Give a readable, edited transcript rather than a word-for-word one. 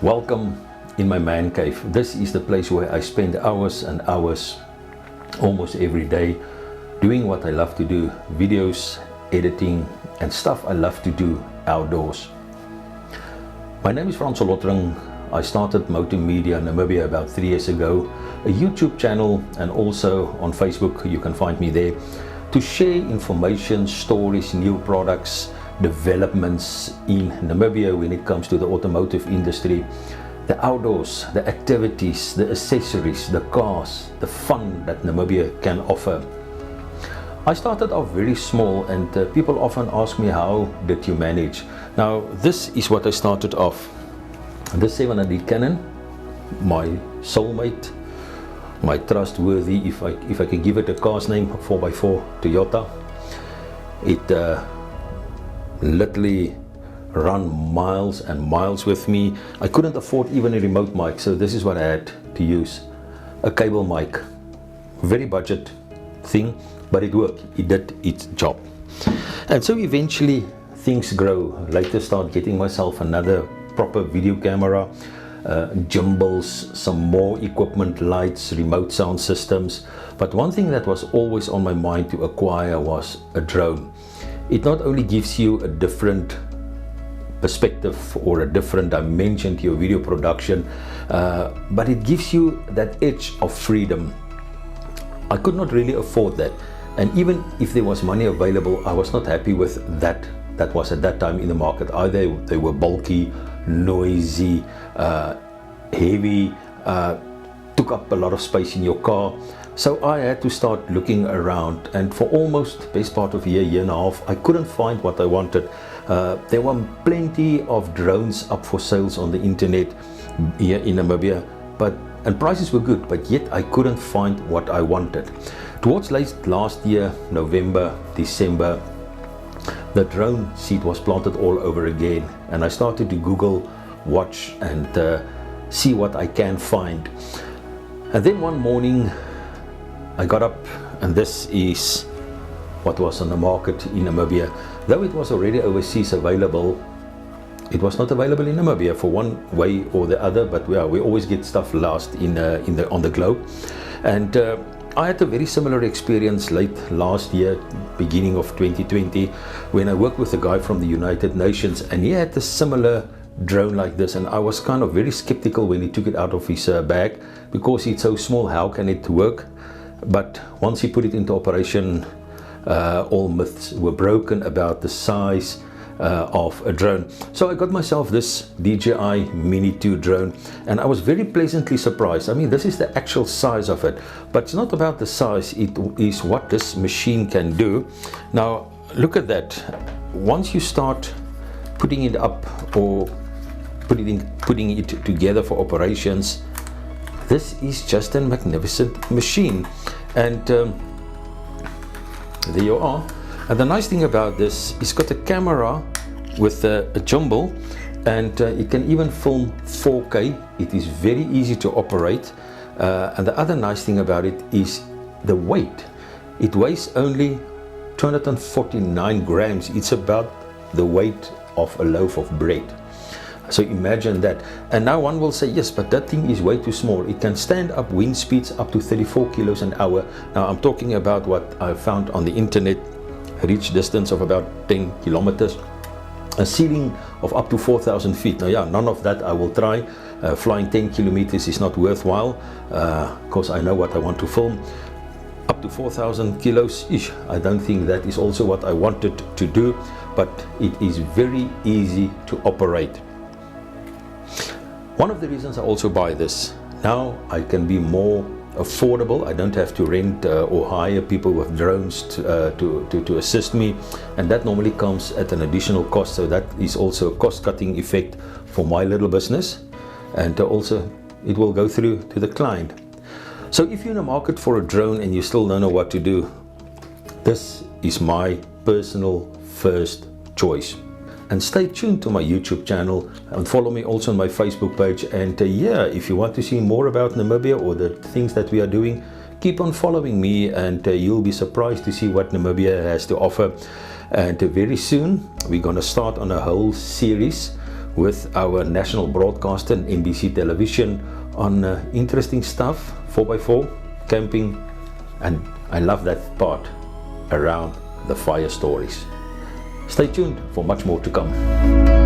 Welcome in my man cave. This is the place where I spend hours and hours almost every day doing what I love to do, videos, editing and stuff I love to do outdoors. My name is Franco. I started Multimedia Namibia about 3 years ago, a YouTube channel, and also on Facebook. You can find me there to share information, stories, new products, developments in Namibia when it comes to the automotive industry, the outdoors, the activities, the accessories, the cars, the fun that Namibia can offer. I started off very small, and people often ask me, how did you manage? Now this is what I started off. The 700 Canon, my soulmate, my trustworthy, if I can give it a car's name, 4x4 Toyota. It literally run miles and miles with me. I couldn't afford even a remote mic, so this is what I had to use, a cable mic. Very budget thing, but it worked, it did its job. And so eventually things grow. Later start getting myself another proper video camera, gimbals, some more equipment, lights, remote sound systems. But one thing that was always on my mind to acquire was a drone. It not only gives you a different perspective or a different dimension to your video production, but it gives you that edge of freedom. I could not really afford that, and even if there was money available, I was not happy with that was at that time in the market. Either they were bulky, noisy, heavy, took up a lot of space in your car. So I had to start looking around, and for almost best part of a year and a half, I couldn't find what I wanted. There were plenty of drones up for sales on the internet here in Namibia, and prices were good, but yet I couldn't find what I wanted. Towards late last year, November, December, the drone seed was planted all over again, and I started to Google, watch and see what I can find. And then one morning I got up, and this is what was on the market in Namibia. Though it was already overseas available, it was not available in Namibia for one way or the other, but we always get stuff lost on the globe. And I had a very similar experience late last year, beginning of 2020, when I worked with a guy from the United Nations, and he had a similar drone like this, and I was kind of very skeptical when he took it out of his bag, because it's so small, how can it work? But once he put it into operation, all myths were broken about the size of a drone. So I got myself this DJi MINI 2 drone, and I was very pleasantly surprised. I mean, this is the actual size of it, but it's not about the size, it is what this machine can do. Now look at that. Once you start putting it up or putting it together for operations, this is just a magnificent machine. And there you are. And the nice thing about this, it's got a camera with a gimbal, and it can even film 4K. It is very easy to operate, and the other nice thing about it is the weight. It weighs only 249 grams. It's about the weight of a loaf of bread. So imagine that. And now one will say, yes, but that thing is way too small. It can stand up wind speeds up to 34 kilos an hour. Now I'm talking about what I found on the internet, reach distance of about 10 kilometers, a ceiling of up to 4,000 feet. Now yeah, none of that I will try. Flying 10 kilometers is not worthwhile, because I know what I want to film. Up to 4,000 kilos, I don't think that is also what I wanted to do, but it is very easy to operate. One of the reasons I also buy this, now I can be more affordable. I don't have to rent or hire people with drones to assist me, and that normally comes at an additional cost. So that is also a cost-cutting effect for my little business, and also it will go through to the client. So if you're in the market for a drone and you still don't know what to do, this is my personal first choice. And stay tuned to my YouTube channel, and follow me also on my Facebook page. And yeah, if you want to see more about Namibia or the things that we are doing, keep on following me, and you'll be surprised to see what Namibia has to offer. And very soon we're going to start on a whole series with our national broadcaster and NBC television on interesting stuff, 4x4, camping, and I love that part around the fire stories. Stay tuned for much more to come.